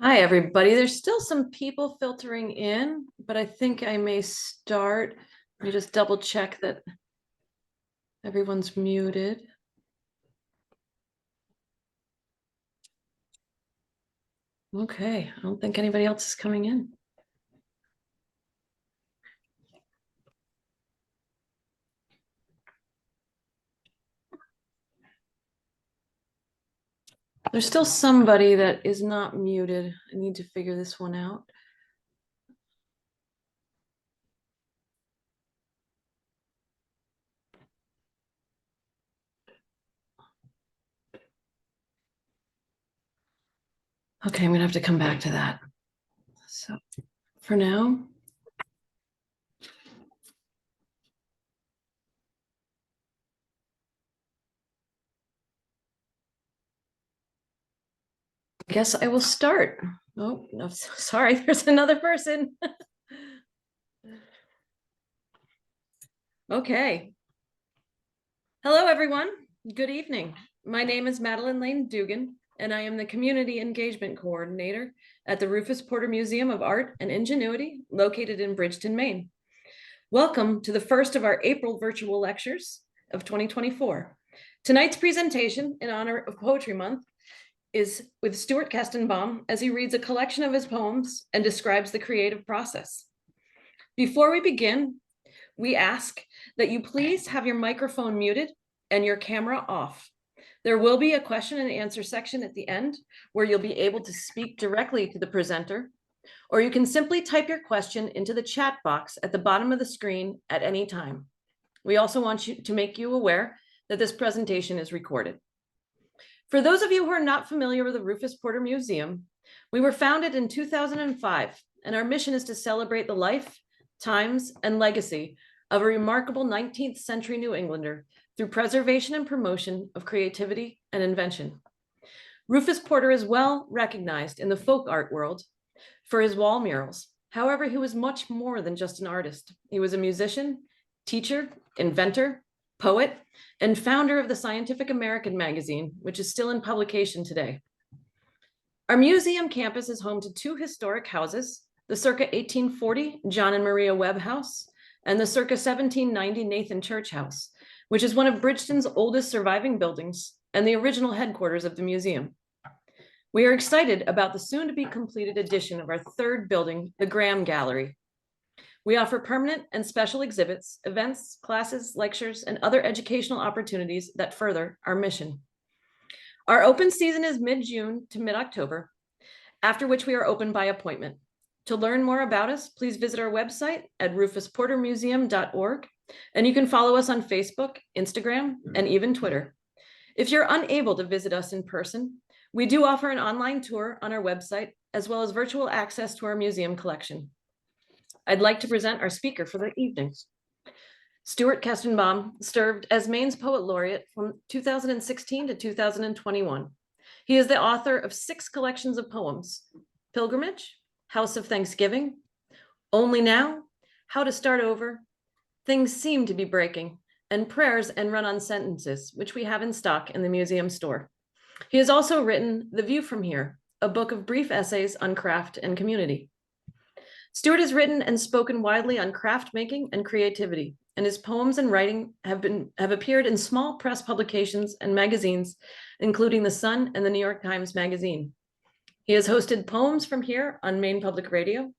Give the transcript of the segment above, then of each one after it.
Hi, everybody. There's still some people filtering in, but I think I may start. Let me just double check that everyone's muted. Okay, I don't think anybody else is coming in. There's still somebody that is not muted. I need to figure this one out. Okay, I'm gonna have to come back to that. So for now, I guess I will start. Oh, no, sorry, there's another person. Okay. Hello, everyone. Good evening. My name is Madeline Lane Dugan, and I am the Community Engagement Coordinator at the Rufus Porter Museum of Art and Ingenuity, located in Bridgeton, Maine. Welcome to the first of our April virtual lectures of 2024. Tonight's presentation in honor of Poetry Month is with Stuart Kestenbaum as he reads a collection of his poems and describes the creative process. Before we begin, we ask that you please have your microphone muted and your camera off. There will be a question and answer section at the end where you'll be able to speak directly to the presenter, or you can simply type your question into the chat box at the bottom of the screen at any time. We also want to make you aware that this presentation is recorded. For those of you who are not familiar with the Rufus Porter Museum, we were founded in 2005, and our mission is to celebrate the life, times, and legacy of a remarkable 19th century New Englander through preservation and promotion of creativity and invention. Rufus Porter is well recognized in the folk art world for his wall murals. However, he was much more than just an artist. He was a musician, teacher, inventor, poet, and founder of the Scientific American magazine, which is still in publication today. Our museum campus is home to two historic houses, the circa 1840 John and Maria Webb House and the circa 1790 Nathan Church House, which is one of Bridgeton's oldest surviving buildings and the original headquarters of the museum. We are excited about the soon-to-be completed addition of our third building, the Graham Gallery. We offer permanent and special exhibits, events, classes, lectures, and other educational opportunities that further our mission. Our open season is mid-June to mid-October, after which we are open by appointment. To learn more about us, please visit our website at rufusportermuseum.org, and you can follow us on Facebook, Instagram, and even Twitter. If you're unable to visit us in person, we do offer an online tour on our website, as well as virtual access to our museum collection. I'd like to present our speaker for the evening. Stuart Kestenbaum served as Maine's Poet Laureate from 2016 to 2021. He is the author of 6 collections of poems: Pilgrimage, House of Thanksgiving, Only Now, How to Start Over, Things Seem to Be Breaking, and Prayers and Run-on Sentences, which we have in stock in the museum store. He has also written The View from Here, a book of brief essays on craft and community. Stuart has written and spoken widely on craft making and creativity, and his poems and writing have appeared in small press publications and magazines, including The Sun and the New York Times Magazine. He has hosted Poems from Here on Maine Public Radio,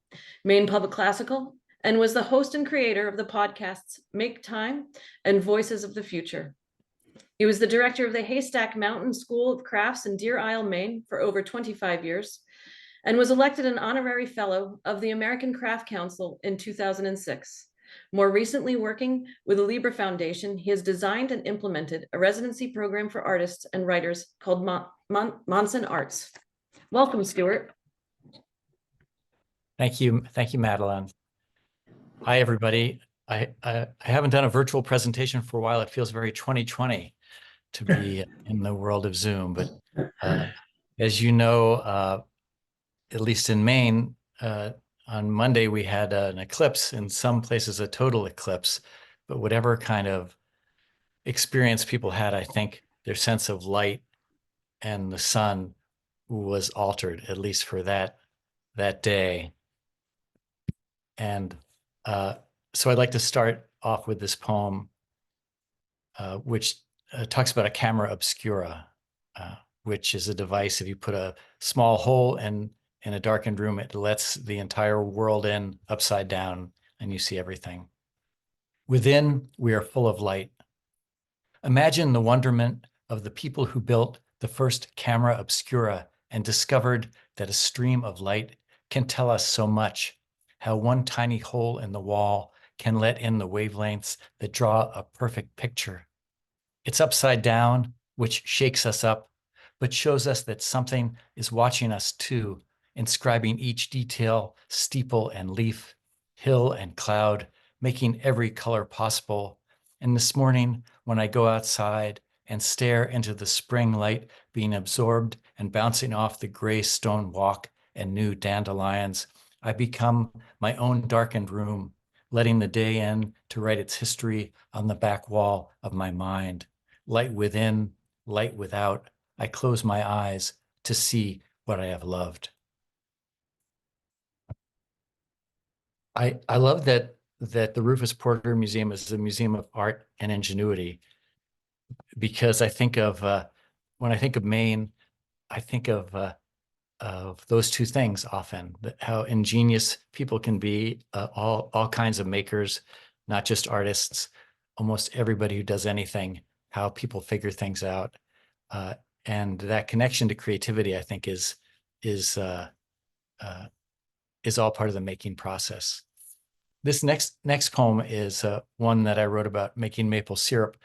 Maine Public Classical, and was the host and creator of the podcasts Make Time and Voices of the Future. He was the director of the Haystack Mountain School of Crafts in Deer Isle, Maine for over 25 years, and was elected an honorary fellow of the American Craft Council in 2006. More recently, working with the Libra Foundation, he has designed and implemented a residency program for artists and writers called Monson Arts. Welcome, Stuart. Thank you, Madeline. Hi, everybody. I haven't done a virtual presentation for a while. It feels very 2020 to be in the world of Zoom. But as you know, at least in Maine, on Monday we had an eclipse, in some places a total eclipse. But whatever kind of experience people had, I think their sense of light and the sun was altered, at least for that day. And so I'd like to start off with this poem, which talks about a camera obscura, which is a device. If you put a small hole in a darkened room, it lets the entire world in upside down and you see everything. Within, we are full of light. Imagine the wonderment of the people who built the first camera obscura and discovered that a stream of light can tell us so much, how one tiny hole in the wall can let in the wavelengths that draw a perfect picture. It's upside down, which shakes us up, but shows us that something is watching us too, inscribing each detail, steeple and leaf, hill and cloud, making every color possible. And this morning, when I go outside and stare into the spring light being absorbed and bouncing off the gray stone walk and new dandelions, I become my own darkened room, letting the day in to write its history on the back wall of my mind. Light within, light without, I close my eyes to see what I have loved. I love that the Rufus Porter Museum is a museum of art and ingenuity, because I think of when I think of Maine, I think of those two things often, how ingenious people can be, all kinds of makers, not just artists, almost everybody who does anything, how people figure things out. Uh, and that connection to creativity, I think, is uh, uh, is all part of the making process. This next poem is one that I wrote about making maple syrup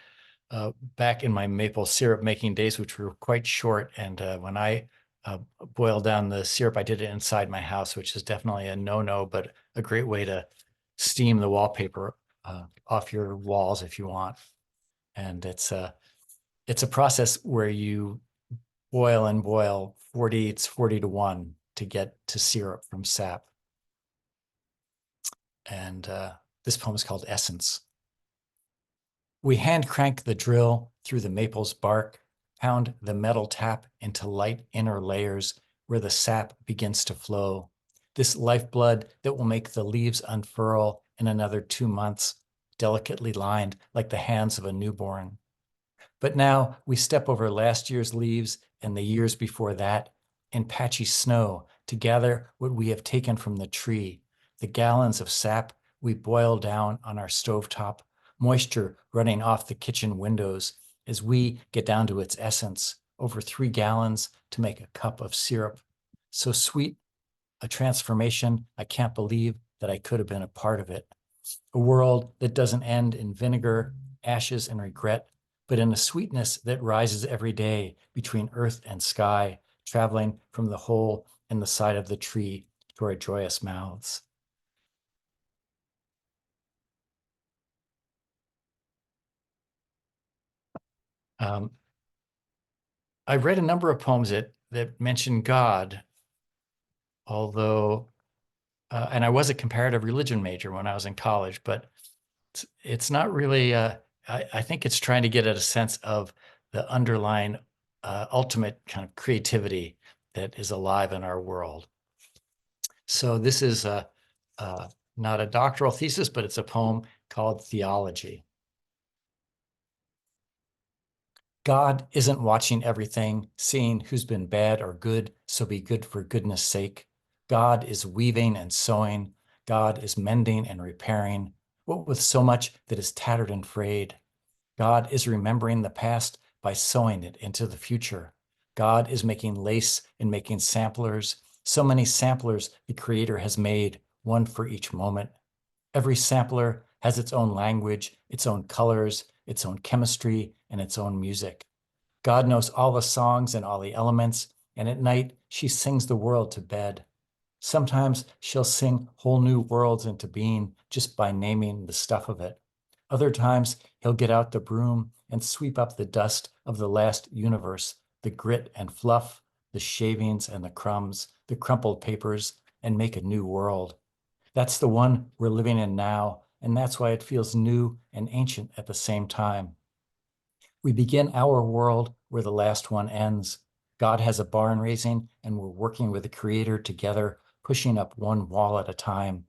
back in my maple syrup making days, which were quite short. And when I boiled down the syrup, I did it inside my house, which is definitely a no-no, but a great way to steam the wallpaper off your walls if you want. And it's a process where you boil and boil 40 to 1 to get to syrup from sap. And this poem is called Essence. We hand crank the drill through the maple's bark, pound the metal tap into light inner layers where the sap begins to flow. This lifeblood that will make the leaves unfurl in another 2 months, delicately lined like the hands of a newborn. But now we step over last year's leaves and the years before that in patchy snow to gather what we have taken from the tree, the gallons of sap we boil down on our stovetop, moisture running off the kitchen windows as we get down to its essence, over 3 gallons to make a cup of syrup. So sweet, a transformation I can't believe that I could have been a part of it. A world that doesn't end in vinegar, ashes, and regret, but in a sweetness that rises every day between earth and sky, traveling from the hole in the side of the tree to our joyous mouths. Um, I read a number of poems that mention God, although, and I was a comparative religion major when I was in college, but it's not really, I think it's trying to get at a sense of the underlying ultimate kind of creativity that is alive in our world. So this is not a doctoral thesis, but it's a poem called Theology. God isn't watching everything, seeing who's been bad or good, so be good for goodness sake. God is weaving and sewing. God is mending and repairing, what with so much that is tattered and frayed. God is remembering the past by sewing it into the future. God is making lace and making samplers, so many samplers the Creator has made, one for each moment. Every sampler has its own language, its own colors, its own chemistry, and its own music. God knows all the songs and all the elements, and at night she sings the world to bed. Sometimes she'll sing whole new worlds into being just by naming the stuff of it. Other times he'll get out the broom and sweep up the dust of the last universe, the grit and fluff, the shavings and the crumbs, the crumpled papers, and make a new world. That's the one we're living in now, and that's why it feels new and ancient at the same time. We begin our world where the last one ends. God has a barn raising, and we're working with the Creator together, pushing up one wall at a time.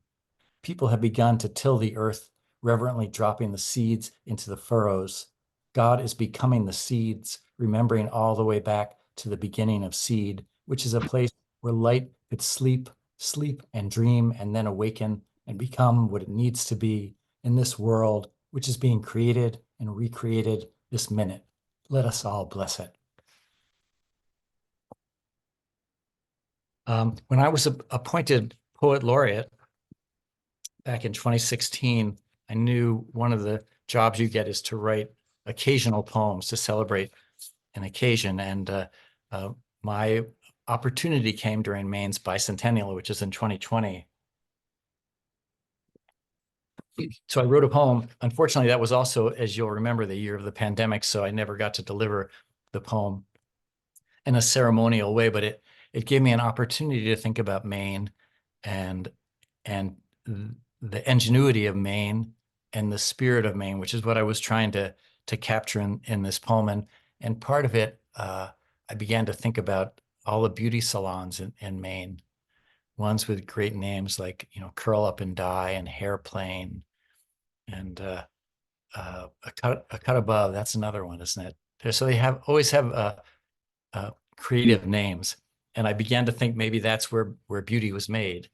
People have begun to till the earth, reverently dropping the seeds into the furrows. God is becoming the seeds, remembering all the way back to the beginning of seed, which is a place where light could sleep, sleep and dream, and then awaken and become what it needs to be in this world, which is being created and recreated this minute. Let us all bless it. When I was appointed poet laureate back in 2016, I knew one of the jobs you get is to write occasional poems to celebrate an occasion. And my opportunity came during Maine's bicentennial, which is in 2020. So I wrote a poem. Unfortunately, that was also, as you'll remember, the year of the pandemic. So I never got to deliver the poem in a ceremonial way, but it gave me an opportunity to think about Maine and the ingenuity of Maine and the spirit of Maine, which is what I was trying to capture in this poem. And part of it, I began to think about all the beauty salons in Maine, ones with great names like, Curl Up and Dye and Hairplane and a cut above. That's another one, isn't it? So they always have creative names. And I began to think maybe that's where beauty was made.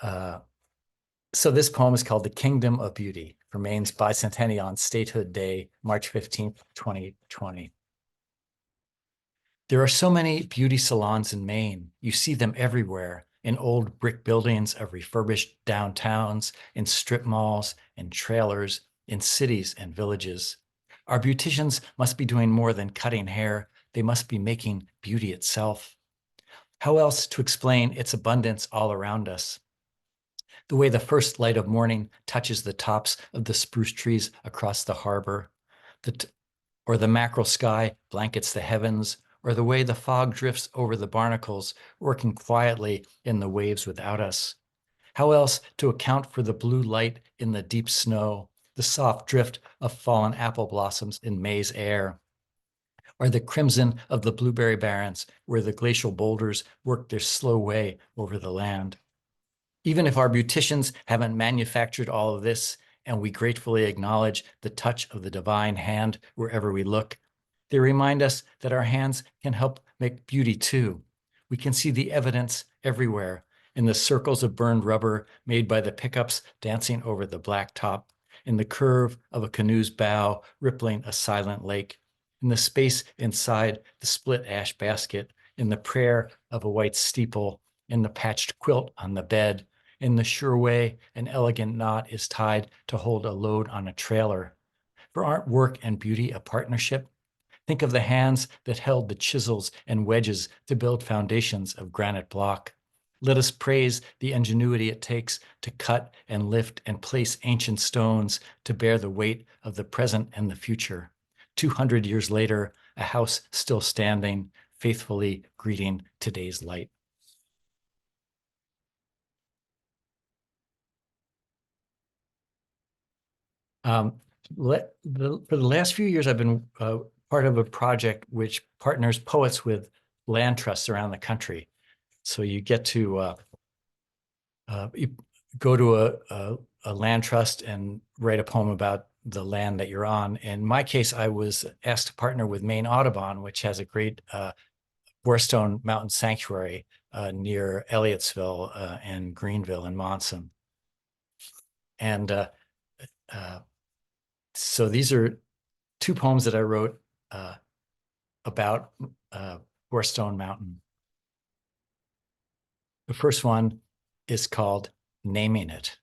So this poem is called The Kingdom of Beauty for Maine's Bicentennial on Statehood Day, March 15th, 2020. There are so many beauty salons in Maine. You see them everywhere, in old brick buildings of refurbished downtowns, in strip malls, in trailers, in cities and villages. Our beauticians must be doing more than cutting hair. They must be making beauty itself. How else to explain its abundance all around us? The way the first light of morning touches the tops of the spruce trees across the harbor, or the mackerel sky blankets the heavens, or the way the fog drifts over the barnacles, working quietly in the waves without us. How else to account for the blue light in the deep snow, the soft drift of fallen apple blossoms in May's air, or the crimson of the blueberry barrens where the glacial boulders work their slow way over the land? Even if our beauticians haven't manufactured all of this, and we gratefully acknowledge the touch of the divine hand wherever we look, they remind us that our hands can help make beauty too. We can see the evidence everywhere, in the circles of burned rubber made by the pickups dancing over the black top, in the curve of a canoe's bow rippling a silent lake, in the space inside the split ash basket, in the prayer of a white steeple, in the patched quilt on the bed, in the sure way an elegant knot is tied to hold a load on a trailer. For aren't work and beauty a partnership? Think of the hands that held the chisels and wedges to build foundations of granite block. Let us praise the ingenuity it takes to cut and lift and place ancient stones to bear the weight of the present and the future. 200 years later, a house still standing, faithfully greeting today's light. For the last few years, I've been part of a project which partners poets with land trusts around the country. So you get to you go to a land trust and write a poem about the land that you're on. In my case, I was asked to partner with Maine Audubon, which has a great Borestone Mountain Sanctuary near Elliottsville and Greenville and Monson. And so these are two poems that I wrote about Borestone Mountain. The first one is called Naming It.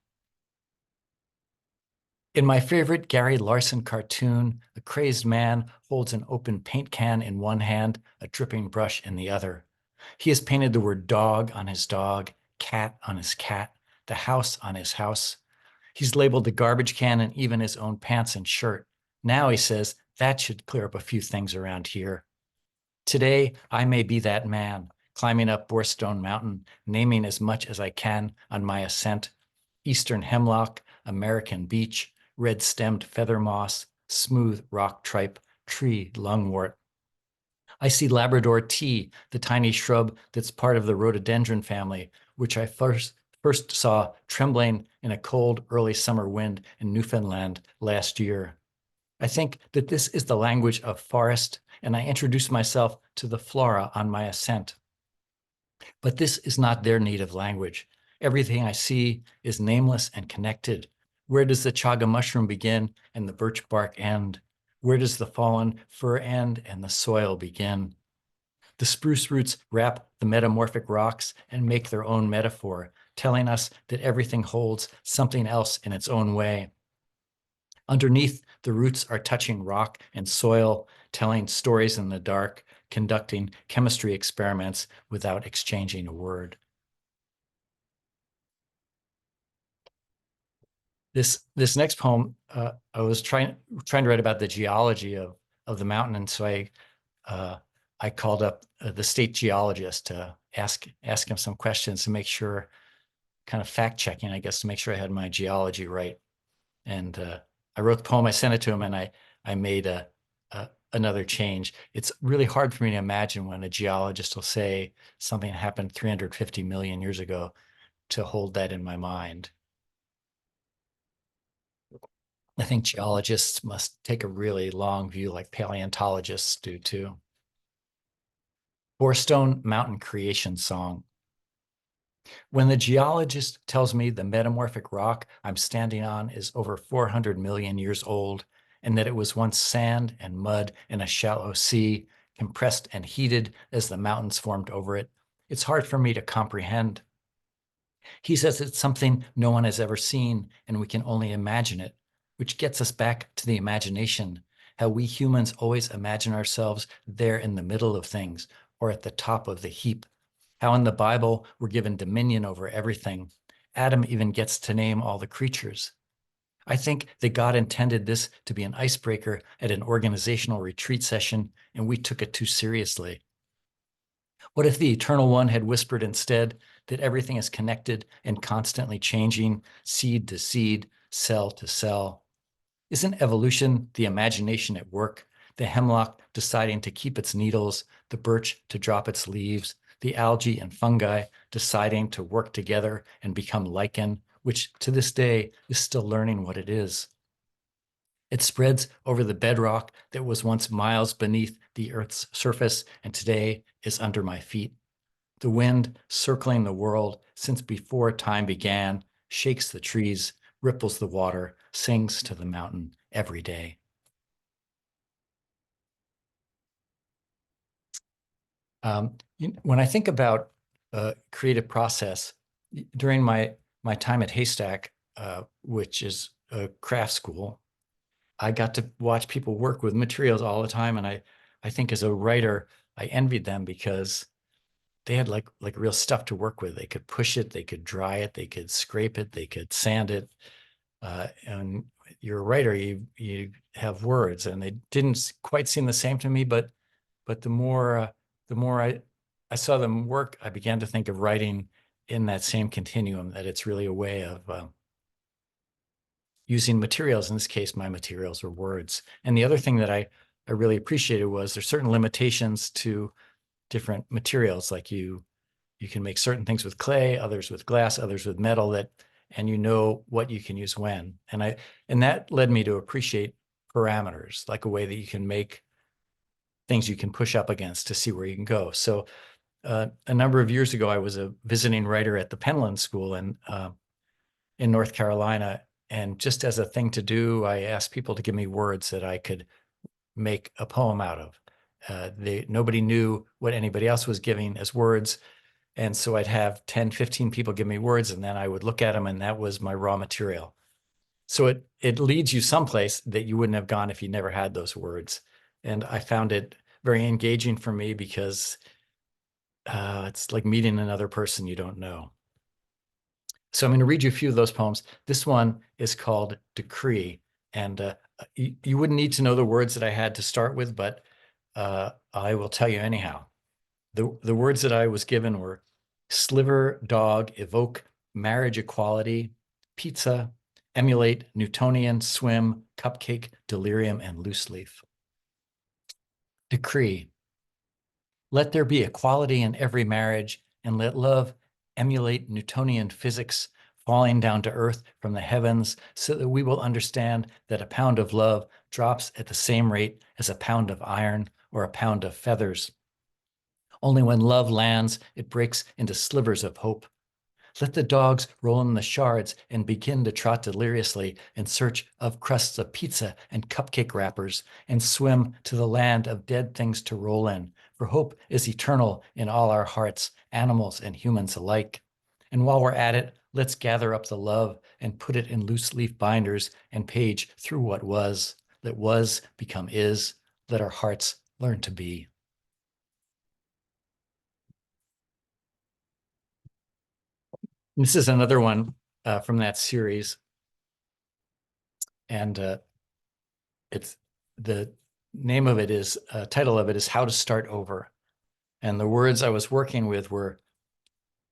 In my favorite Gary Larson cartoon, a crazed man holds an open paint can in one hand, a dripping brush in the other. He has painted the word dog on his dog, cat on his cat, the house on his house. He's labeled the garbage can and even his own pants and shirt. Now he says, that should clear up a few things around here. Today, I may be that man, climbing up Borestone Mountain, naming as much as I can on my ascent. Eastern hemlock, American beech, red-stemmed feather moss, smooth rock tripe, tree lungwort. I see Labrador tea, the tiny shrub that's part of the rhododendron family, which I first saw trembling in a cold early summer wind in Newfoundland last year. I think that this is the language of forest, and I introduce myself to the flora on my ascent. But this is not their native language. Everything I see is nameless and connected. Where does the chaga mushroom begin and the birch bark end? Where does the fallen fir end and the soil begin? The spruce roots wrap the metamorphic rocks and make their own metaphor, telling us that everything holds something else in its own way. Underneath, the roots are touching rock and soil, telling stories in the dark, conducting chemistry experiments without exchanging a word. This next poem, I was trying to write about the geology of the mountain, and so I called up the state geologist to ask him some questions to make sure, kind of fact checking, I guess, to make sure I had my geology right. And I wrote the poem, I sent it to him, and I made another change. It's really hard for me to imagine when a geologist will say something happened 350 million years ago to hold that in my mind. I think geologists must take a really long view, like paleontologists do too. Four-Stone Mountain Creation Song. When the geologist tells me the metamorphic rock I'm standing on is over 400 million years old, and that it was once sand and mud in a shallow sea, compressed and heated as the mountains formed over it, it's hard for me to comprehend. He says it's something no one has ever seen, and we can only imagine it, which gets us back to the imagination, how we humans always imagine ourselves there in the middle of things or at the top of the heap. How in the Bible we're given dominion over everything. Adam even gets to name all the creatures. I think that God intended this to be an icebreaker at an organizational retreat session, and we took it too seriously. What if the Eternal One had whispered instead that everything is connected and constantly changing, seed to seed, cell to cell? Isn't evolution the imagination at work, the hemlock deciding to keep its needles, the birch to drop its leaves, the algae and fungi deciding to work together and become lichen, which to this day is still learning what it is? It spreads over the bedrock that was once miles beneath the Earth's surface and today is under my feet. The wind circling the world since before time began shakes the trees, ripples the water, sings to the mountain every day. When I think about creative process, during my time at Haystack, which is a craft school, I got to watch people work with materials all the time, and I think as a writer, I envied them because they had like real stuff to work with. They could push it, they could dry it, they could scrape it, they could sand it. And you're a writer, you have words, and they didn't quite seem the same to me, but the more I saw them work, I began to think of writing in that same continuum, that it's really a way of using materials. In this case, my materials are words. And the other thing that I really appreciated was there's certain limitations to different materials. Like you can make certain things with clay, others with glass, others with metal, and you know what you can use when. And that led me to appreciate parameters, like a way that you can make things you can push up against to see where you can go. So a number of years ago, I was a visiting writer at the Penland School in North Carolina. And just as a thing to do, I asked people to give me words that I could make a poem out of. Nobody knew what anybody else was giving as words. And so I'd have 10, 15 people give me words, and then I would look at them, and that was my raw material. So it leads you someplace that you wouldn't have gone if you never had those words. And I found it very engaging for me because it's like meeting another person you don't know. So I'm going to read you a few of those poems. This one is called Decree. And you wouldn't need to know the words that I had to start with, but I will tell you anyhow. The words that I was given were sliver, dog, evoke, marriage equality, pizza, emulate, Newtonian, swim, cupcake, delirium, and loose leaf. Decree. Let there be equality in every marriage, and let love emulate Newtonian physics, falling down to earth from the heavens, so that we will understand that a pound of love drops at the same rate as a pound of iron or a pound of feathers. Only when love lands, it breaks into slivers of hope. Let the dogs roll in the shards and begin to trot deliriously in search of crusts of pizza and cupcake wrappers, and swim to the land of dead things to roll in, for hope is eternal in all our hearts, animals and humans alike. And while we're at it, let's gather up the love and put it in loose leaf binders and page through what was. Let was become is. Let our hearts learn to be. This is another one from that series. And it's the name of it is, title of it is How to Start Over. And the words I was working with were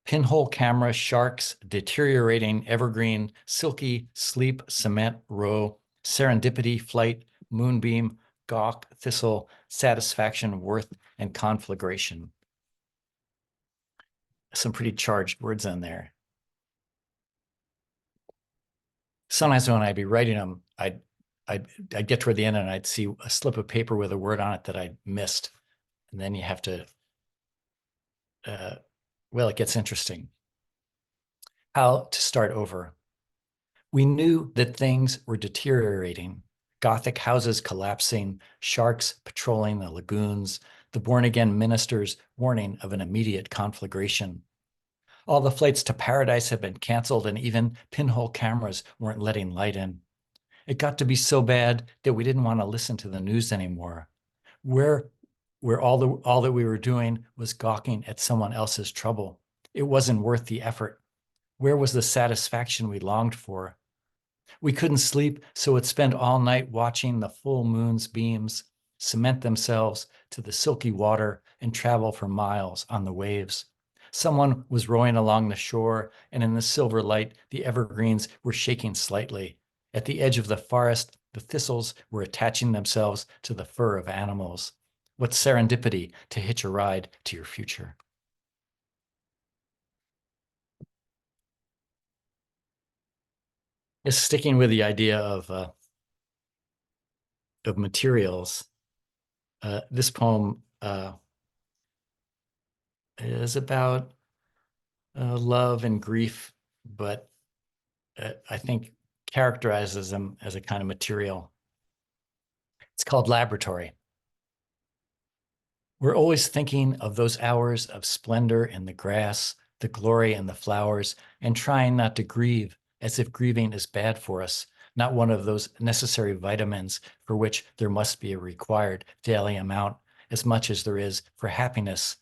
pinhole camera, sharks, deteriorating evergreen, silky, sleep, cement, row, serendipity, flight, moonbeam, gawk, thistle, satisfaction, worth, and conflagration. Some pretty charged words in there. Sometimes when I'd be writing them, I'd get toward the end and I'd see a slip of paper with a word on it that I'd missed. And then you have to, well, it gets interesting. How to start over. We knew that things were deteriorating. Gothic houses collapsing, sharks patrolling the lagoons, the born-again ministers warning of an immediate conflagration. All the flights to paradise had been canceled, and even pinhole cameras weren't letting light in. It got to be so bad that we didn't want to listen to the news anymore. Where all that we were doing was gawking at someone else's trouble. It wasn't worth the effort. Where was the satisfaction we longed for? We couldn't sleep, so would spend all night watching the full moon's beams cement themselves to the silky water and travel for miles on the waves. Someone was rowing along the shore, and in the silver light, the evergreens were shaking slightly. At the edge of the forest, the thistles were attaching themselves to the fur of animals. What serendipity to hitch a ride to your future. Is sticking with the idea of materials. This poem is about love and grief, but I think characterizes them as a kind of material. It's called Laboratory. We're always thinking of those hours of splendor in the grass, the glory in the flowers, and trying not to grieve, as if grieving is bad for us, not one of those necessary vitamins for which there must be a required daily amount, as much as there is for happiness.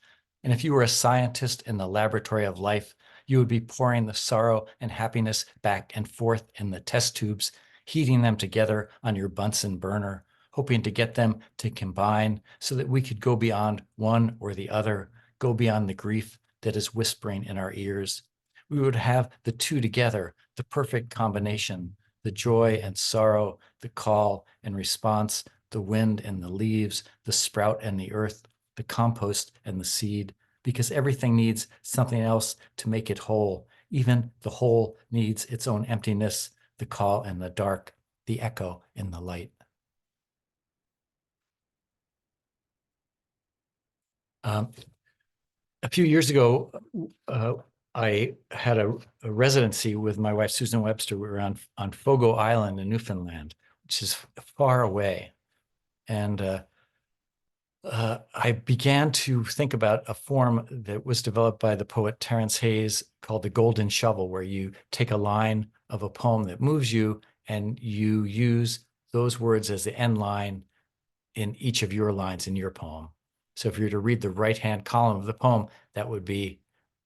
And if you were a scientist in the laboratory of life, you would be pouring the sorrow and happiness back and forth in the test tubes, heating them together on your Bunsen burner, hoping to get them to combine so that we could go beyond one or the other, go beyond the grief that is whispering in our ears. We would have the two together, the perfect combination, the joy and sorrow, the call and response, the wind and the leaves, the sprout and the earth, the compost and the seed, because everything needs something else to make it whole. Even the whole needs its own emptiness, the call in the dark, the echo in the light. A few years ago, I had a residency with my wife, Susan Webster. We were on Fogo Island in Newfoundland, which is far away. And I began to think about a form that was developed by the poet Terence Hayes called the golden shovel, where you take a line of a poem that moves you and you use those words as the end line in each of your lines in your poem. So if you were to read the right-hand column of the poem, that would be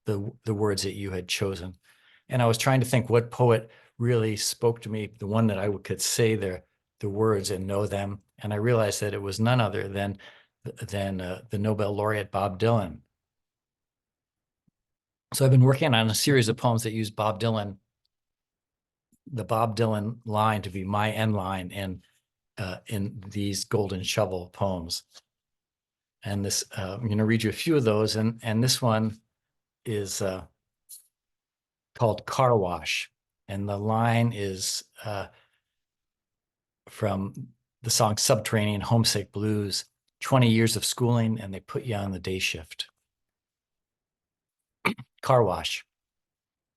the words that you had chosen. And I was trying to think what poet really spoke to me, the one that I could say the words and know them. And I realized that it was none other than the Nobel laureate Bob Dylan. So I've been working on a series of poems that use Bob Dylan, the Bob Dylan line to be my end line in these golden shovel poems. And this, I'm going to read you a few of those. And this one is called Car Wash. And the line is from the song Subterranean Homesick Blues, 20 years of schooling, and they put you on the day shift. Car wash.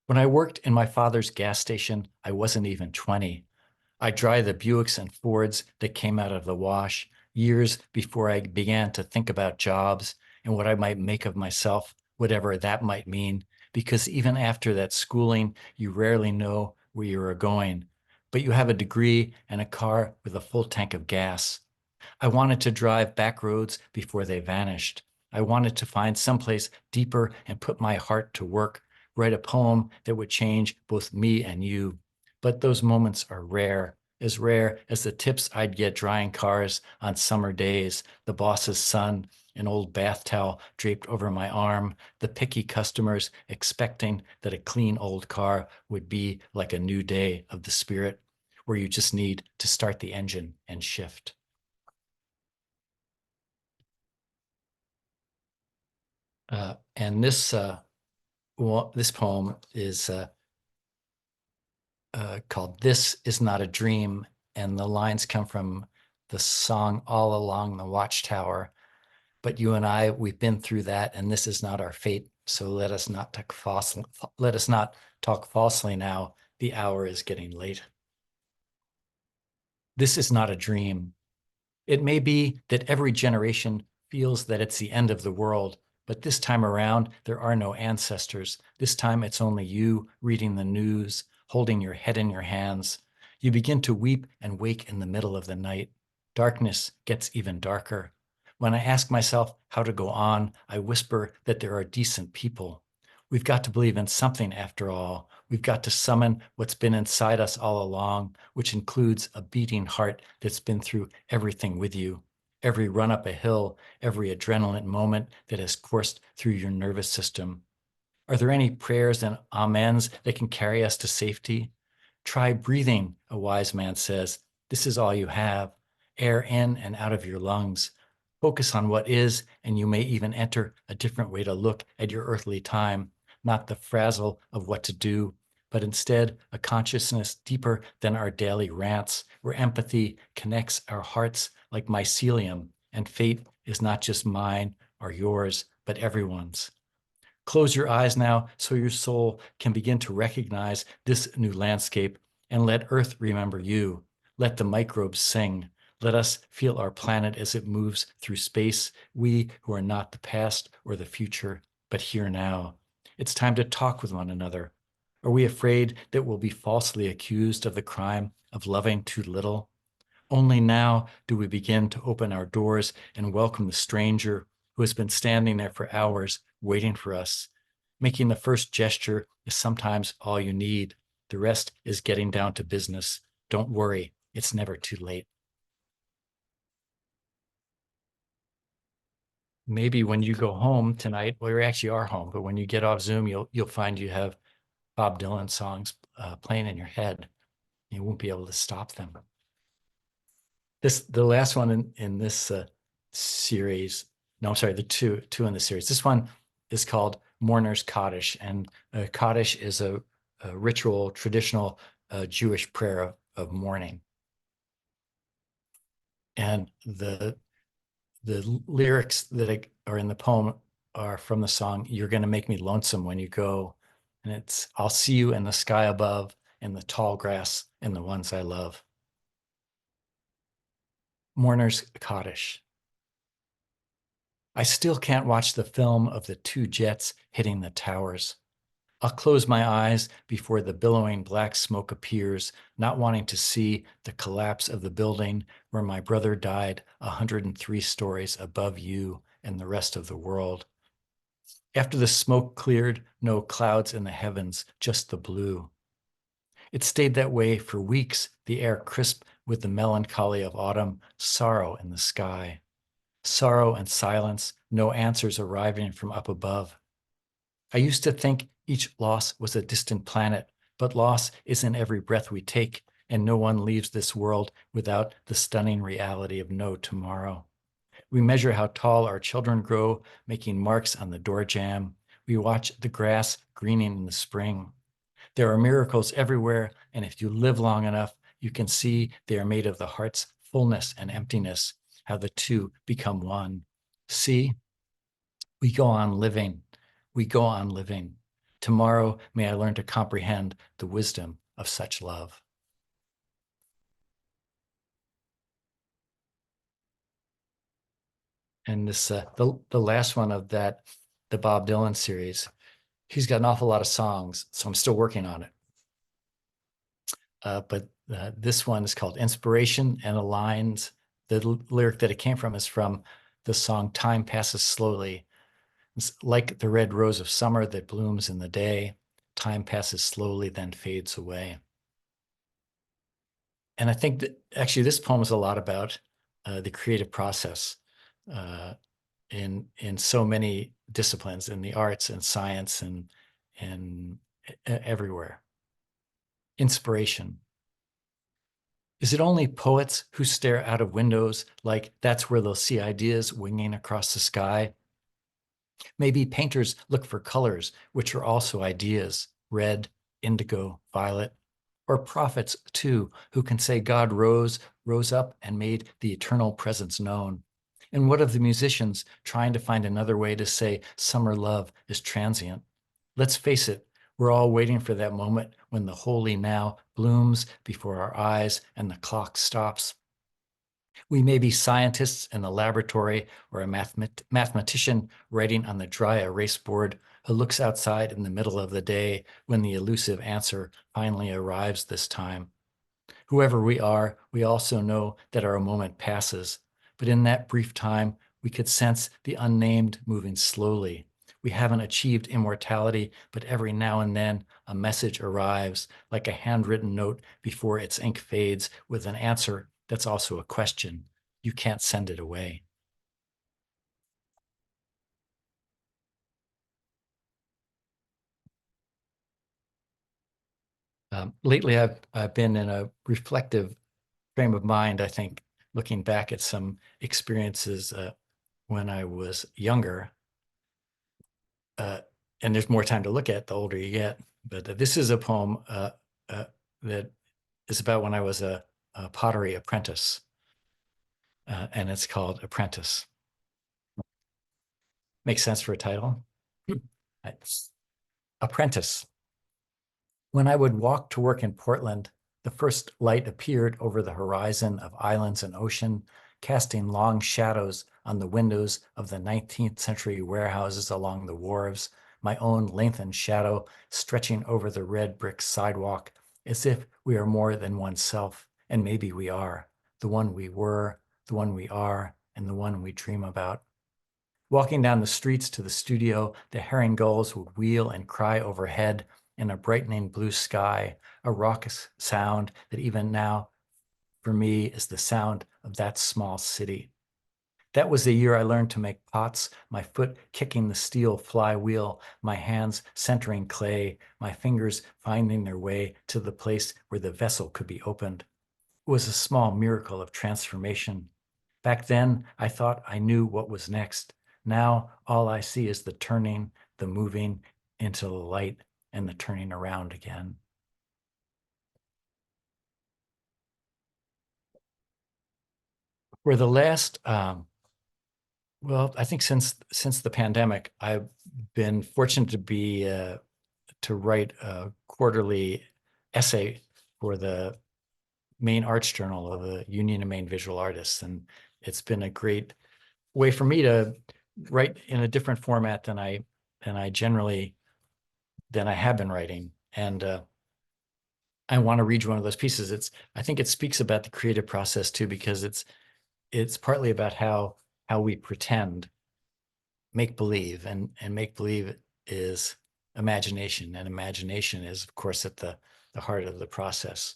When I worked in my father's gas station, I wasn't even 20. I drive the Buicks and Fords that came out of the wash years before I began to think about jobs and what I might make of myself, whatever that might mean, because even after that schooling, you rarely know where you are going, but you have a degree and a car with a full tank of gas. I wanted to drive back roads before they vanished. I wanted to find someplace deeper and put my heart to work, write a poem that would change both me and you. But those moments are rare as the tips I'd get drying cars on summer days, the boss's son, an old bath towel draped over my arm, the picky customers expecting that a clean old car would be like a new day of the spirit, where you just need to start the engine and shift. And this poem is called "This Is Not a Dream," and the lines come from the song "All Along the Watchtower." But you and I, we've been through that, and this is not our fate. So let us not talk falsely. Let us not talk falsely now. The hour is getting late. This is not a dream. It may be that every generation feels that it's the end of the world, but this time around, there are no ancestors. This time, it's only you reading the news, holding your head in your hands. You begin to weep and wake in the middle of the night. Darkness gets even darker. When I ask myself how to go on, I whisper that there are decent people. We've got to believe in something after all. We've got to summon what's been inside us all along, which includes a beating heart that's been through everything with you. Every run up a hill, every adrenaline moment that has coursed through your nervous system. Are there any prayers and amens that can carry us to safety? Try breathing, a wise man says. This is all you have. Air in and out of your lungs. Focus on what is, and you may even enter a different way to look at your earthly time, not the frazzle of what to do, but instead a consciousness deeper than our daily rants, where empathy connects our hearts like mycelium, and fate is not just mine or yours, but everyone's. Close your eyes now so your soul can begin to recognize this new landscape, and let Earth remember you. Let the microbes sing. Let us feel our planet as it moves through space, we who are not the past or the future, but here now. It's time to talk with one another. Are we afraid that we'll be falsely accused of the crime of loving too little? Only now do we begin to open our doors and welcome the stranger who has been standing there for hours waiting for us. Making the first gesture is sometimes all you need. The rest is getting down to business. Don't worry, it's never too late. Maybe when you go home tonight, well, you actually are home, but when you get off Zoom, you'll find you have Bob Dylan songs playing in your head. You won't be able to stop them. The last one in this series, no, I'm sorry, the two in the series. This one is called Mourner's Kaddish, and Kaddish is a ritual, traditional Jewish prayer of mourning. And the lyrics that are in the poem are from the song "You're Gonna Make Me Lonesome When You Go," and it's "I'll see you in the sky above, in the tall grass, and the ones I love." Mourner's Kaddish. I still can't watch the film of the two jets hitting the towers. I'll close my eyes before the billowing black smoke appears, not wanting to see the collapse of the building where my brother died 103 stories above you and the rest of the world. After the smoke cleared, no clouds in the heavens, just the blue. It stayed that way for weeks, the air crisp with the melancholy of autumn, sorrow in the sky. Sorrow and silence, no answers arriving from up above. I used to think each loss was a distant planet, but loss is in every breath we take, and no one leaves this world without the stunning reality of no tomorrow. We measure how tall our children grow, making marks on the door jamb. We watch the grass greening in the spring. There are miracles everywhere, and if you live long enough, you can see they are made of the heart's fullness and emptiness, how the two become one. See, we go on living. We go on living. Tomorrow, may I learn to comprehend the wisdom of such love. And this, the last one of that, the Bob Dylan series, he's got an awful lot of songs, so I'm still working on it. But this one is called Inspiration and aligns, the lyric that it came from is from the song Time Passes Slowly. It's like the red rose of summer that blooms in the day. Time passes slowly, then fades away. And I think that actually this poem is a lot about the creative process in so many disciplines, in the arts and science and everywhere. Inspiration. Is it only poets who stare out of windows like that's where they'll see ideas winging across the sky? Maybe painters look for colors, which are also ideas, red, indigo, violet. Or prophets, too, who can say God rose up and made the eternal presence known. And what of the musicians trying to find another way to say summer love is transient? Let's face it, we're all waiting for that moment when the holy now blooms before our eyes and the clock stops. We may be scientists in the laboratory or a mathematician writing on the dry erase board who looks outside in the middle of the day when the elusive answer finally arrives this time. Whoever we are, we also know that our moment passes. But in that brief time, we could sense the unnamed moving slowly. We haven't achieved immortality, but every now and then a message arrives, like a handwritten note before its ink fades, with an answer that's also a question. You can't send it away. Lately, I've been in a reflective frame of mind, I think, looking back at some experiences when I was younger. Uh, and there's more time to look at the older you get. But this is a poem that is about when I was a pottery apprentice, and it's called Apprentice. Makes sense for a title. Apprentice. When I would walk to work in Portland, the first light appeared over the horizon of islands and ocean, casting long shadows on the windows of the 19th century warehouses along the wharves, my own lengthened shadow stretching over the red brick sidewalk, as if we are more than oneself, and maybe we are, the one we were, the one we are, and the one we dream about. Walking down the streets to the studio, the herring gulls would wheel and cry overhead in a brightening blue sky, a raucous sound that even now, for me, is the sound of that small city. That was the year I learned to make pots, my foot kicking the steel flywheel, my hands centering clay, my fingers finding their way to the place where the vessel could be opened. It was a small miracle of transformation. Back then, I thought I knew what was next. Now, all I see is the turning, the moving into the light, and the turning around again. For the last, well, I think since the pandemic, I've been fortunate to be to write a quarterly essay for the Maine Arts Journal of the Union of Maine Visual Artists, and it's been a great way for me to write in a different format than I generally than I have been writing. And I want to read you one of those pieces. I think it speaks about the creative process too, because it's partly about how we pretend, make believe, and make believe is imagination, and imagination is, of course, at the heart of the process.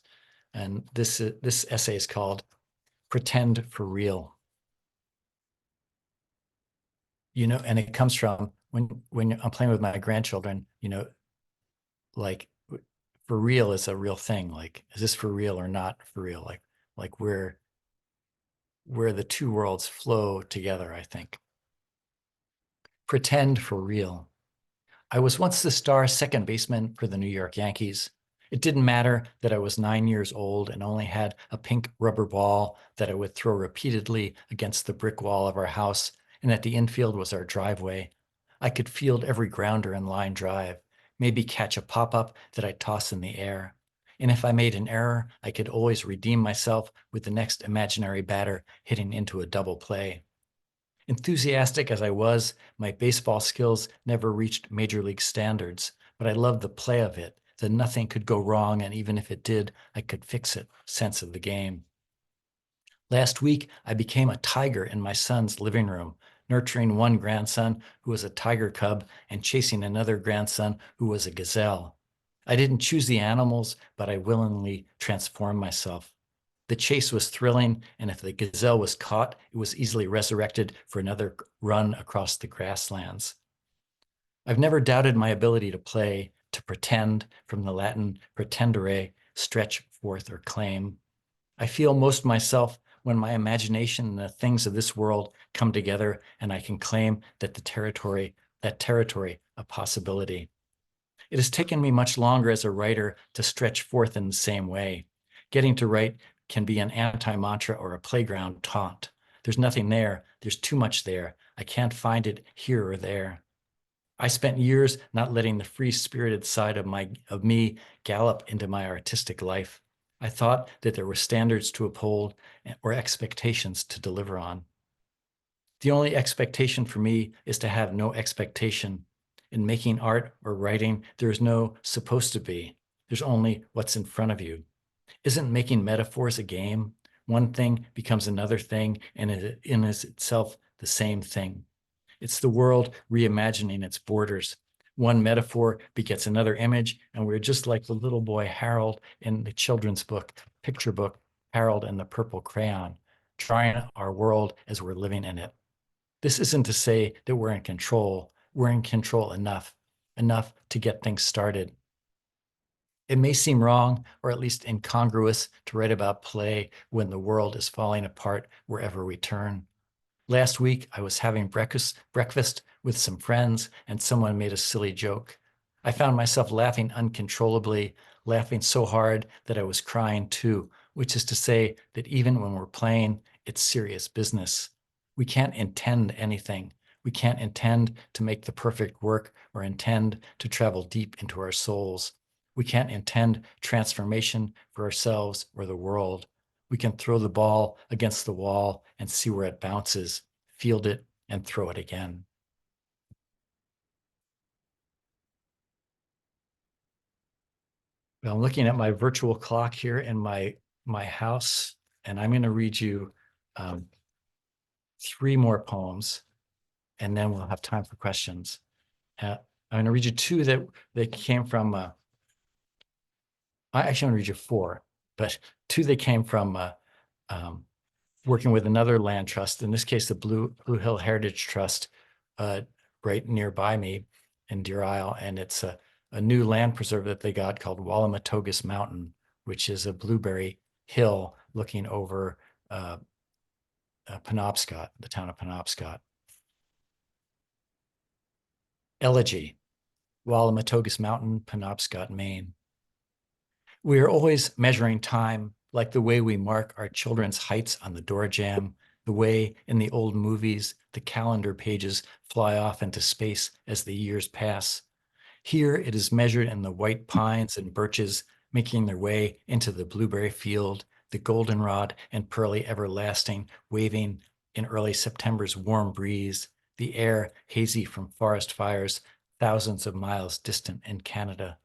And this essay is called "Pretend for Real." And it comes from when I'm playing with my grandchildren, like for real is a real thing. Like, is this for real or not for real? Like where the two worlds flow together, I think. Pretend for real. I was once the star second baseman for the New York Yankees. It didn't matter that I was 9 years old and only had a pink rubber ball that I would throw repeatedly against the brick wall of our house, and that the infield was our driveway. I could field every grounder and line drive, maybe catch a pop-up that I'd toss in the air. And if I made an error, I could always redeem myself with the next imaginary batter hitting into a double play. Enthusiastic as I was, my baseball skills never reached major league standards, but I loved the play of it, that nothing could go wrong, and even if it did, I could fix it sense of the game. Last week, I became a tiger in my son's living room, nurturing one grandson who was a tiger cub and chasing another grandson who was a gazelle. I didn't choose the animals, but I willingly transformed myself. The chase was thrilling, and if the gazelle was caught, it was easily resurrected for another run across the grasslands. I've never doubted my ability to play, to pretend, from the Latin pretendere, stretch forth or claim. I feel most myself when my imagination and the things of this world come together and I can claim that territory of possibility. It has taken me much longer as a writer to stretch forth in the same way. Getting to write can be an anti-mantra or a playground taunt. There's nothing there. There's too much there. I can't find it here or there. I spent years not letting the free-spirited side of me gallop into my artistic life. I thought that there were standards to uphold or expectations to deliver on. The only expectation for me is to have no expectation. In making art or writing, there is no supposed to be. There's only what's in front of you. Isn't making metaphors a game? One thing becomes another thing, and it is itself the same thing. It's the world reimagining its borders. One metaphor begets another image, and we're just like the little boy Harold in the children's picture book, Harold and the Purple Crayon, drawing our world as we're living in it. This isn't to say that we're in control. We're in control enough to get things started. It may seem wrong, or at least incongruous, to write about play when the world is falling apart wherever we turn. Last week, I was having breakfast with some friends, and someone made a silly joke. I found myself laughing uncontrollably, laughing so hard that I was crying too, which is to say that even when we're playing, it's serious business. We can't intend anything. We can't intend to make the perfect work or intend to travel deep into our souls. We can't intend transformation for ourselves or the world. We can throw the ball against the wall and see where it bounces, field it, and throw it again. Well, I'm looking at my virtual clock here in my house, and I'm going to read you 3 more poems, and then we'll have time for questions. I'm going to read you 2 that came from, I actually want to read you 4, but 2 that came from working with another land trust, in this case, the Blue Hill Heritage Trust, right nearby me in Deer Isle. And it's a new land preserve that they got called Wallamatogus Mountain, which is a blueberry hill looking over Penobscot, the town of Penobscot. Elegy, Wallamatogus Mountain, Penobscot, Maine. We are always measuring time, like the way we mark our children's heights on the door jamb, the way in the old movies the calendar pages fly off into space as the years pass. Here it is measured in the white pines and birches making their way into the blueberry field, the goldenrod and pearly everlasting waving in early September's warm breeze, the air hazy from forest fires thousands of miles distant in Canada.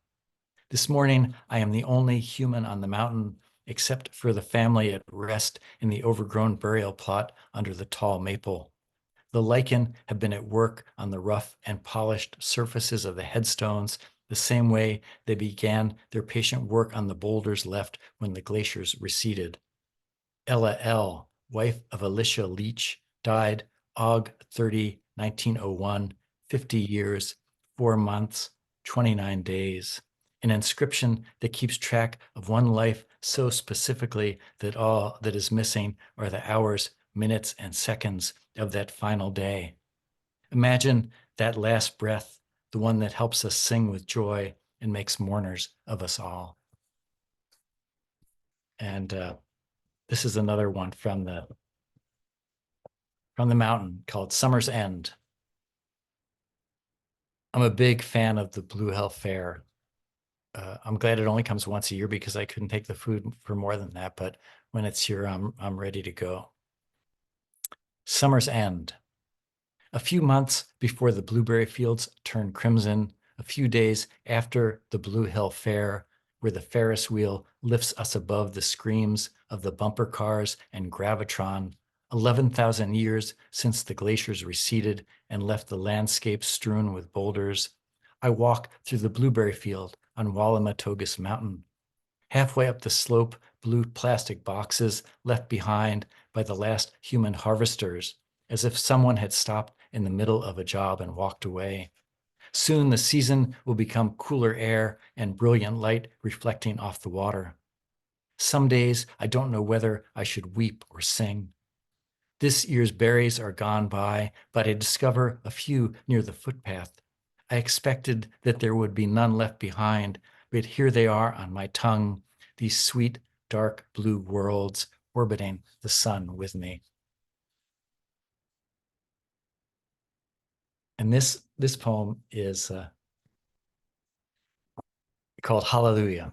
This morning, I am the only human on the mountain, except for the family at rest in the overgrown burial plot under the tall maple. The lichen have been at work on the rough and polished surfaces of the headstones, the same way they began their patient work on the boulders left when the glaciers receded. Ella L., wife of Alicia Leach, died Aug 30, 1901, 50 years, 4 months, 29 days. An inscription that keeps track of one life so specifically that all that is missing are the hours minutes and seconds of that final day. Imagine that last breath, the one that helps us sing with joy and makes mourners of us all. And this is another one from the mountain called Summer's End. I'm a big fan of the Blue Hill Fair. I'm glad it only comes once a year because I couldn't take the food for more than that. But when it's here, I'm ready to go. Summer's End. A few months before the blueberry fields turn crimson, a few days after the Blue Hill Fair, where the Ferris wheel lifts us above the screams of the bumper cars and gravitron, 11,000 years since the glaciers receded and left the landscape strewn with boulders, I walk through the blueberry field on Wallamatogus Mountain. Halfway up the slope, blue plastic boxes left behind by the last human harvesters, as if someone had stopped in the middle of a job and walked away. Soon the season will become cooler air and brilliant light reflecting off the water. Some days I don't know whether I should weep or sing. This year's berries are gone by, but I discover a few near the footpath. I expected that there would be none left behind, but here they are on my tongue, these sweet, dark blue worlds orbiting the sun with me. And this poem is called Hallelujah.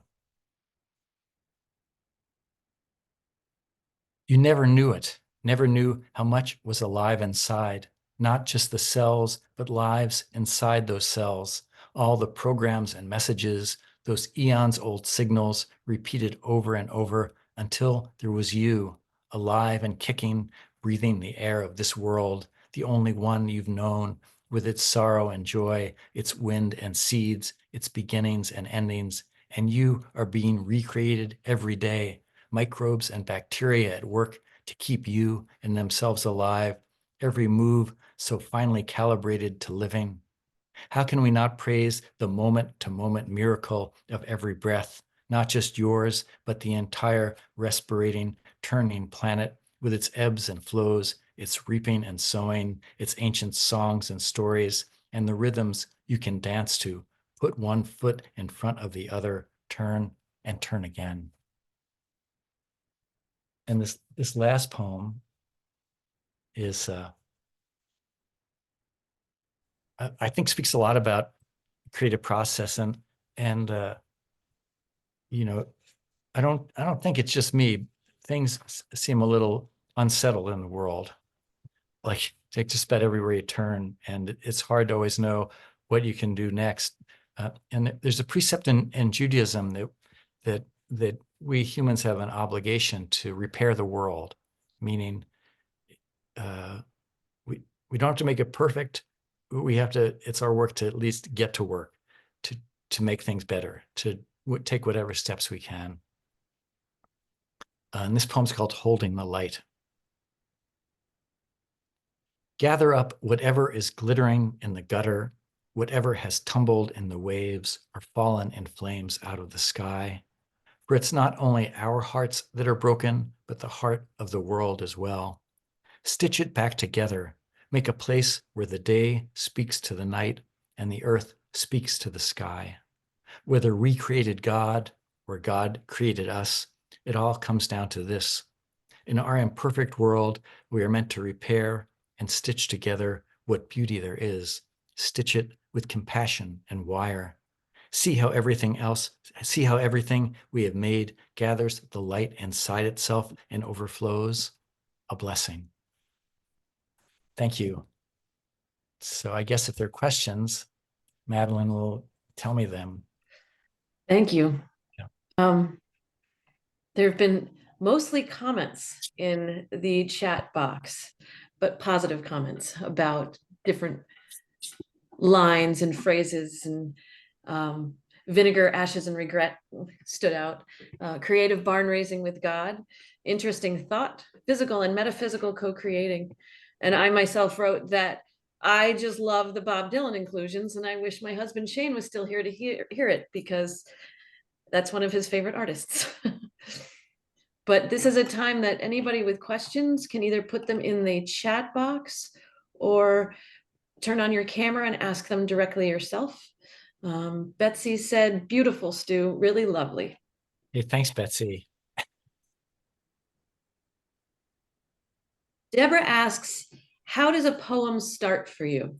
You never knew it, never knew how much was alive inside, not just the cells, but lives inside those cells, all the programs and messages, those eons old signals repeated over and over until there was you, alive and kicking, breathing the air of this world, the only one you've known, with its sorrow and joy, its wind and seeds, its beginnings and endings, and you are being recreated every day, microbes and bacteria at work to keep you and themselves alive, every move so finely calibrated to living. How can we not praise the moment-to-moment miracle of every breath, not just yours, but the entire respirating, turning planet with its ebbs and flows, its reaping and sowing, its ancient songs and stories, and the rhythms you can dance to, put one foot in front of the other, turn and turn again. And this last poem is, I think, speaks a lot about creative process and you know, I don't think it's just me. Things seem a little unsettled in the world. Like take just about everywhere you turn, and it's hard to always know what you can do next. And there's a precept in Judaism that we humans have an obligation to repair the world, meaning we don't have to make it perfect. We have to. It's our work to at least get to work, to make things better, to take whatever steps we can. And this poem's called "Holding the Light." Gather up whatever is glittering in the gutter, whatever has tumbled in the waves or fallen in flames out of the sky. For it's not only our hearts that are broken, but the heart of the world as well. Stitch it back together. Make a place where the day speaks to the night and the earth speaks to the sky. Whether we created God or God created us, it all comes down to this. In our imperfect world, we are meant to repair and stitch together what beauty there is. Stitch it with compassion and wire. See how everything we have made gathers the light inside itself and overflows. A blessing. Thank you. So I guess if there are questions, Madeline will tell me them. Thank you. Yeah. There have been mostly comments in the chat box, but positive comments about different lines and phrases, and vinegar, ashes, and regret stood out. Creative barn raising with God, interesting thought, physical and metaphysical co-creating. And I myself wrote that I just love the Bob Dylan inclusions, and I wish my husband Shane was still here to hear it, because that's one of his favorite artists. But this is a time that anybody with questions can either put them in the chat box or turn on your camera and ask them directly yourself. Betsy said, beautiful, Stu, really lovely. Hey, thanks, Betsy. Deborah asks, how does a poem start for you?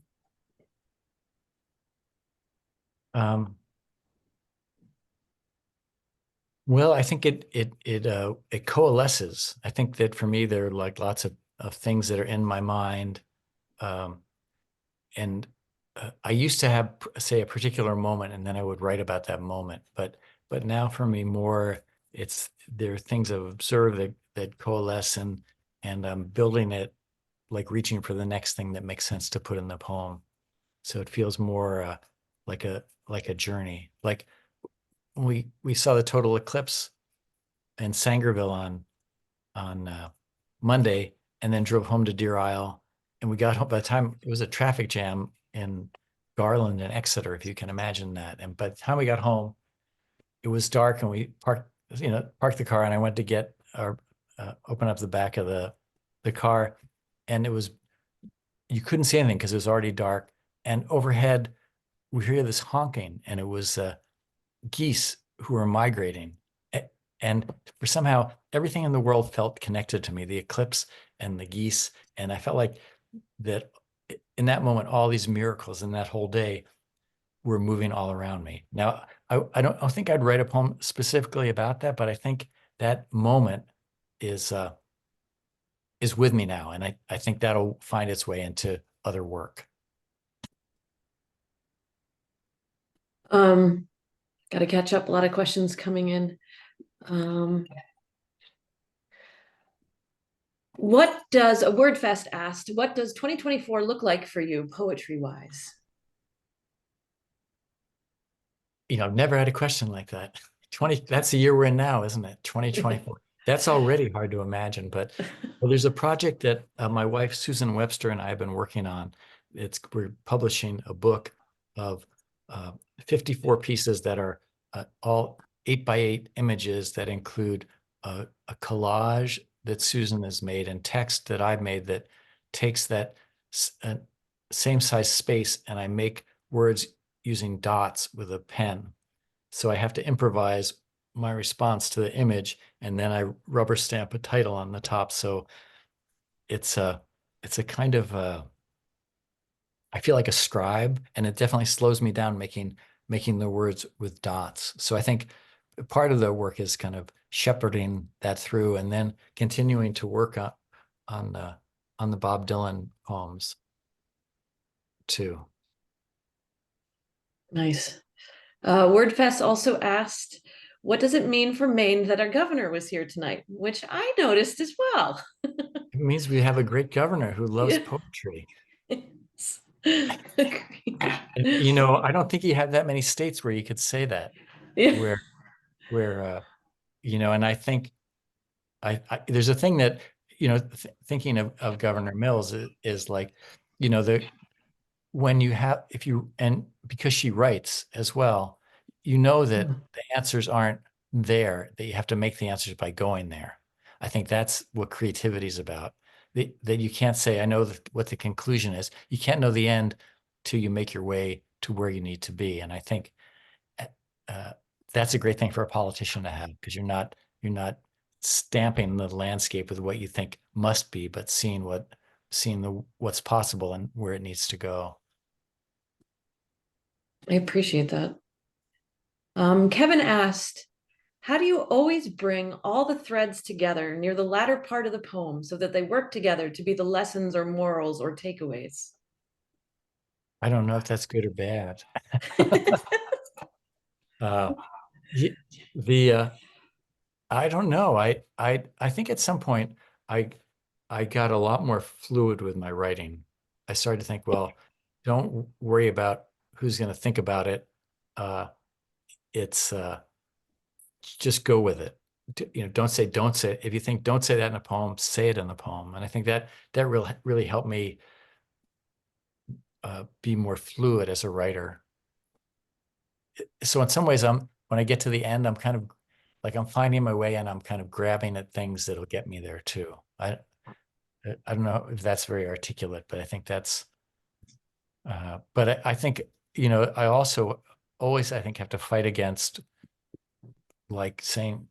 Um, well, I think it coalesces. I think that for me, there are like lots of things that are in my mind. Um, and I used to have, say, a particular moment, and then I would write about that moment. But now for me, more there are things I've observed that coalesce, and I'm building it, like reaching for the next thing that makes sense to put in the poem. So it feels more like a journey. Like we saw the total eclipse in Sangerville on Monday, and then drove home to Deer Isle. And we got home by the time it was a traffic jam in Garland and Exeter, if you can imagine that. And by the time we got home, it was dark, and we parked the car, and I went to get our open up the back of the car, and you couldn't see anything because it was already dark. And overhead, we hear this honking, and it was geese who were migrating. And for somehow everything in the world felt connected to me, the eclipse and the geese. And I felt like that in that moment, all these miracles in that whole day were moving all around me. Now, I don't think I'd write a poem specifically about that, but I think that moment is is with me now. And I think that'll find its way into other work. Um, Got to catch up. A lot of questions coming in. What does a WordFest asked? What does 2024 look like for you, poetry wise? I've never had a question like that. 20, that's the year we're in now, isn't it? 2024. That's already hard to imagine, but well, there's a project that my wife, Susan Webster, and I have been working on. We're publishing a book of 54 pieces that are all 8 by 8 images that include a collage that Susan has made and text that I've made that takes that same size space, and I make words using dots with a pen. So I have to improvise my response to the image, and then I rubber stamp a title on the top. So it's a kind of I feel like a scribe, and it definitely slows me down making the words with dots. So I think part of the work is kind of shepherding that through, and then continuing to work on the Bob Dylan poems too. Nice. WordFest also asked, what does it mean for Maine that our governor was here tonight? Which I noticed as well. It means we have a great governor who loves Yeah. poetry. Agreed. And, I don't think you have that many states where you could say that, Yeah. where and I think there's a thing that, thinking of Governor Mills is like, the when you have, if you, and because she writes as well, that the answers aren't there, that you have to make the answers by going there. I think that's what creativity is about. That you can't say, I know what the conclusion is. You can't know the end till you make your way to where you need to be. And I think uh, that's a great thing for a politician to have, because you're not stamping the landscape with what you think must be, but seeing what's possible and where it needs to go. I appreciate that. Kevin asked, how do you always bring all the threads together near the latter part of the poem so that they work together to be the lessons or morals or takeaways? I don't know if that's good or bad. Uh, the I don't know. I think at some point I I got a lot more fluid with my writing. I started to think, well, don't worry about who's going to think about it. Uh, it's just go with it. Don't say it. If you think don't say that in a poem, say it in the poem. And I think that really helped me be more fluid as a writer. So in some ways, when I get to the end, I'm kind of like I'm finding my way and I'm kind of grabbing at things that'll get me there too. I don't know if that's very articulate, but I think that's, but I think, I also always, I think, have to fight against like saying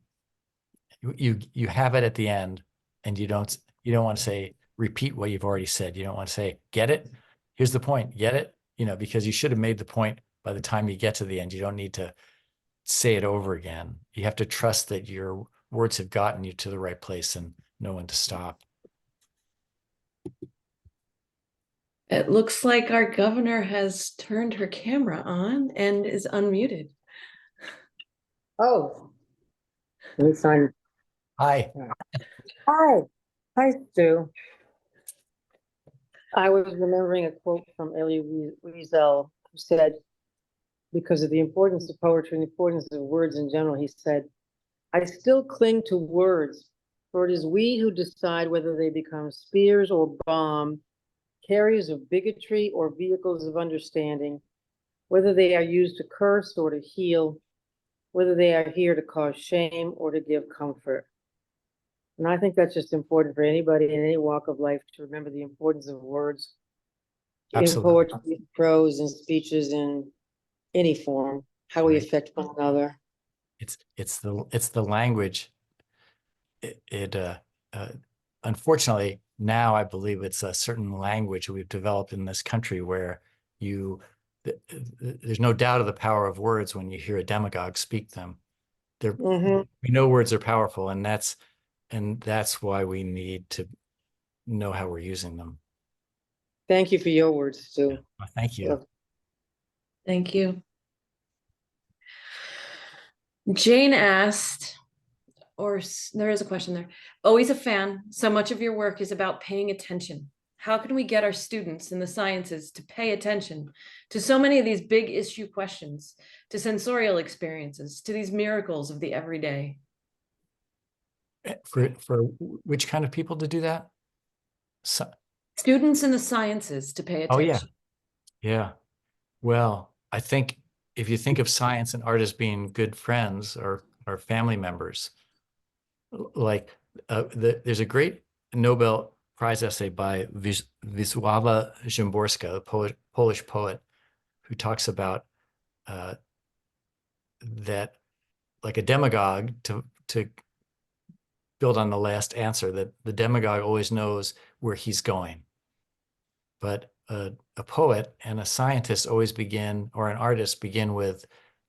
you have it at the end and you don't want to say, repeat what you've already said. You don't want to say, get it? Here's the point, get it? Because you should have made the point by the time you get to the end. You don't need to say it over again. You have to trust that your words have gotten you to the right place and know when to stop. It looks like our governor has turned her camera on and is unmuted. Oh, let me sign. Hi. Hi, hi, Stu. I was remembering a quote from Elie Wiesel, who said, because of the importance of poetry and the importance of words in general, he said, I still cling to words, for it is we who decide whether they become spears or balm, carriers of bigotry or vehicles of understanding, whether they are used to curse or to heal, whether they are here to cause shame or to give comfort. And I think that's just important for anybody in any walk of life to remember the importance of words in Absolutely. poetry, prose, and speeches in any form, how we Right. affect one another. It's the language. Uh, Unfortunately, now I believe it's a certain language we've developed in this country where there's no doubt of the power of words when you hear a demagogue speak them. We know words are powerful, and that's why we need to know how we're using them. Thank you for your words, Stu. Well, thank you. Thank you. Jane asked, there is a question there. Always a fan. So much of your work is about paying attention. How can we get our students in the sciences to pay attention to so many of these big issue questions, to sensorial experiences, to these miracles of the everyday? For which kind of people to do that? Students in the sciences to pay Oh, yeah. attention. Yeah. Well, I think if you think of science and art as being good friends or family members, like there's a great Nobel Prize essay by Wisława Szymborska, a Polish poet, who talks about that, like a demagogue, to build on the last answer, that the demagogue always knows where he's going. But a poet and a scientist always begin, or an artist begin, with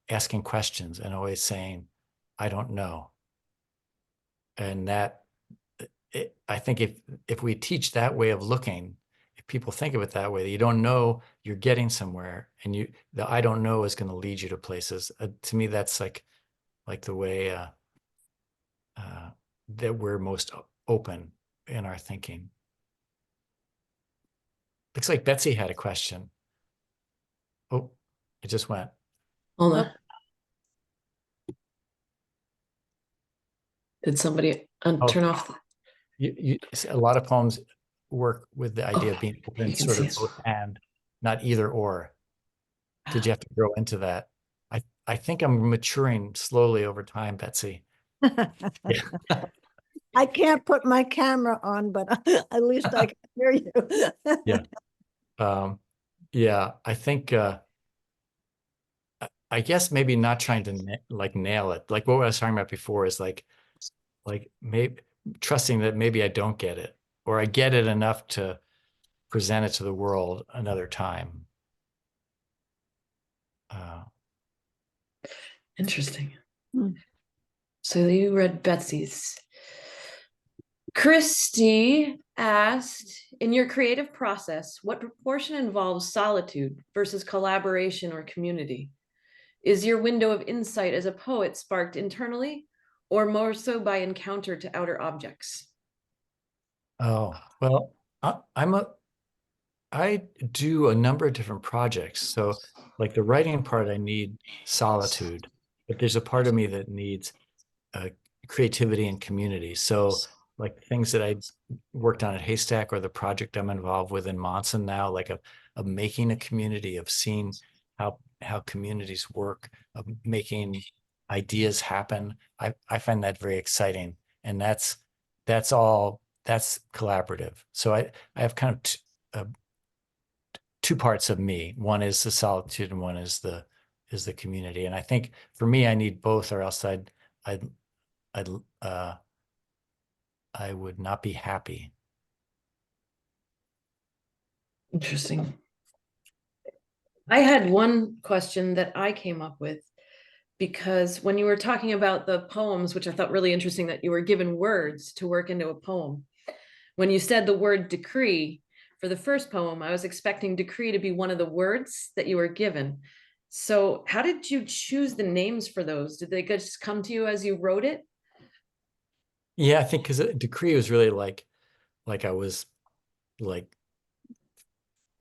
asking questions and always saying, I don't know. And I think if we teach that way of looking, if people think of it that way, that you don't know, you're getting somewhere, and the I don't know is going to lead you to places. To me, that's like the way that we're most open in our thinking. Looks like Betsy had a question. Oh, it just went. Hold on. Did somebody turn off? A lot of poems work with the idea of being open, sort of both and, not either or. Did you have to grow into that? I think I'm maturing slowly over time, Betsy. Yeah. I can't put my camera on, but at least I can hear you. Yeah. Yeah, I think I guess maybe not trying to nail it. Like what I was talking about before is like maybe trusting that maybe I don't get it, or I get it enough to present it to the world another time. Interesting. So you read Betsy's. Christy asked, in your creative process, what proportion involves solitude versus collaboration or community? Is your window of insight as a poet sparked internally, or more so by encounter to outer objects? Oh, well, I do a number of different projects. So like the writing part, I need solitude, but there's a part of me that needs creativity and community. So like things that I worked on at Haystack, or the project I'm involved with in Monson now, like of making a community, of seeing how communities work, of making ideas happen. I find that very exciting. And that's collaborative. So I have kind of two parts of me. One is the solitude and one is the community. And I think for me, I need both, or else I'd I would not be happy. Interesting. I had one question that I came up with, because when you were talking about the poems, which I thought really interesting, that you were given words to work into a poem. When you said the word decree for the first poem, I was expecting decree to be one of the words that you were given. So how did you choose the names for those? Did they just come to you as you wrote it? Yeah, I think because decree was really like I was like,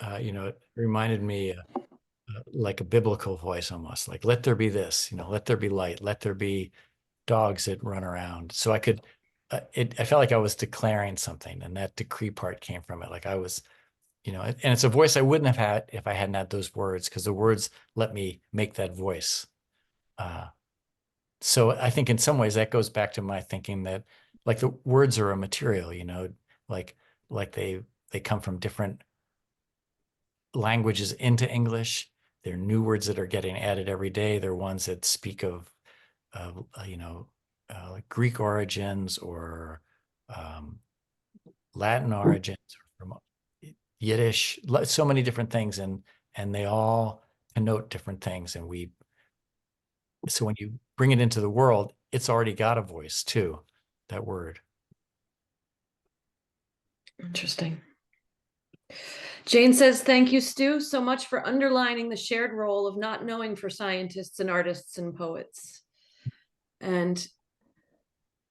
it reminded me like a biblical voice almost, like, let there be this, let there be light, let there be dogs that run around. So I could, I felt like I was declaring something, and that decree part came from it. Like I was, and it's a voice I wouldn't have had if I hadn't had those words, because the words let me make that voice. So I think in some ways that goes back to my thinking that like the words are a material, like they come from different languages into English. They're new words that are getting added every day. They're ones that speak of like Greek origins, or Latin origins, or from Yiddish, so many different things, and they all connote different things. And so when you bring it into the world, it's already got a voice too, that word. Interesting. Jane says, thank you, Stu, so much for underlining the shared role of not knowing for scientists and artists and poets. And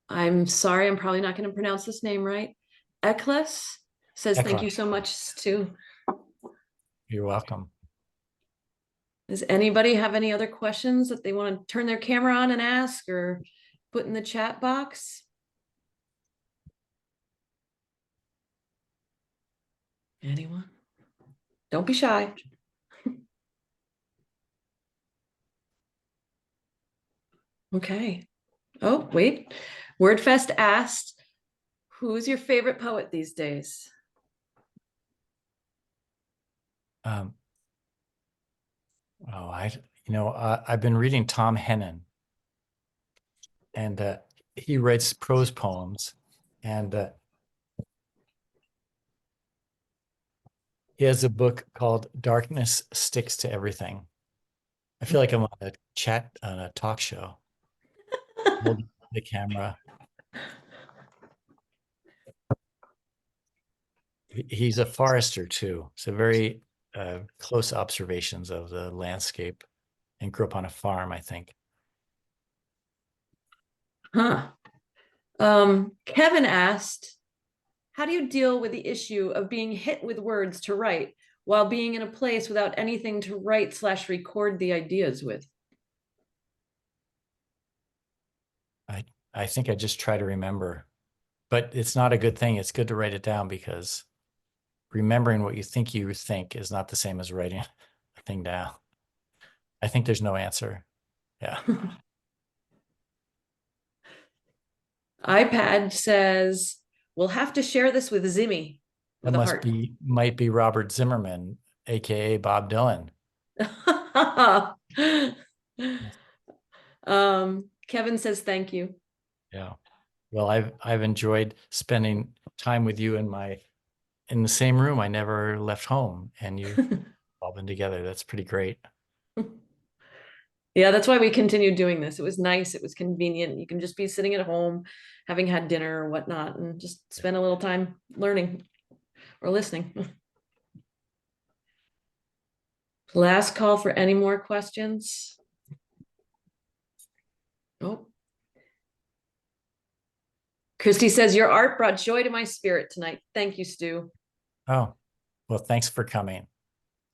I'm sorry, I'm probably not going to pronounce this name right. Ekles says, thank you so much, Stu. You're welcome. Does anybody have any other questions that they want to turn their camera on and ask, or put in the chat box? Anyone? Don't be shy. Okay. Oh, wait. WordFest asked, who's your favorite poet these days? Oh, I've been reading Tom Hennon, and he writes prose poems, and he has a book called Darkness Sticks to Everything. I feel like I'm on a talk show, holding the camera. He's a forester too, so very close observations of the landscape, and grew up on a farm, I think. Huh. Kevin asked, how do you deal with the issue of being hit with words to write while being in a place without anything to write/record the ideas with? I think I just try to remember, but it's not a good thing. It's good to write it down, because remembering what you think is not the same as writing a thing down. I think there's no answer. Yeah. iPad says, we'll have to share this with Zimmy. That might be Robert Zimmerman, AKA Bob Dylan. Kevin says, thank you. Yeah. Well, I've enjoyed spending time with you in the same room. I never left home, and you've all been together. That's pretty great. Yeah, that's why we continued doing this. It was nice. It was convenient. You can just be sitting at home, having had dinner or whatnot, and just spend a little time learning or listening. Last call for any more questions. Oh. Christy says, your art brought joy to my spirit tonight. Thank you, Stu. Oh, well, thanks for coming.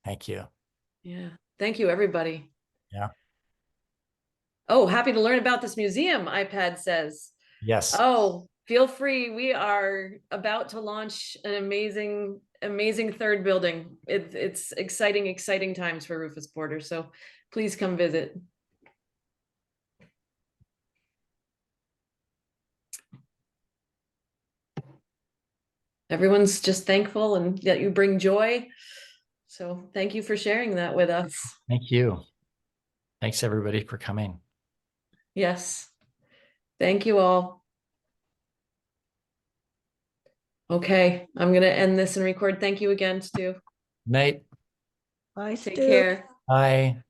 Thank you. Yeah. Thank you, everybody. Yeah. Oh, happy to learn about this museum, iPad says. Yes. Oh, feel free. We are about to launch an amazing, amazing third building. It's exciting times for Rufus Porter. So please come visit. everyone's just thankful and that you bring joy. So thank you for sharing that with us. Thank you. Thanks everybody for coming. Yes. Thank you all. Okay, I'm gonna end this and record. Thank you again, Stu. Night. Bye, Take Stu. care. Bye.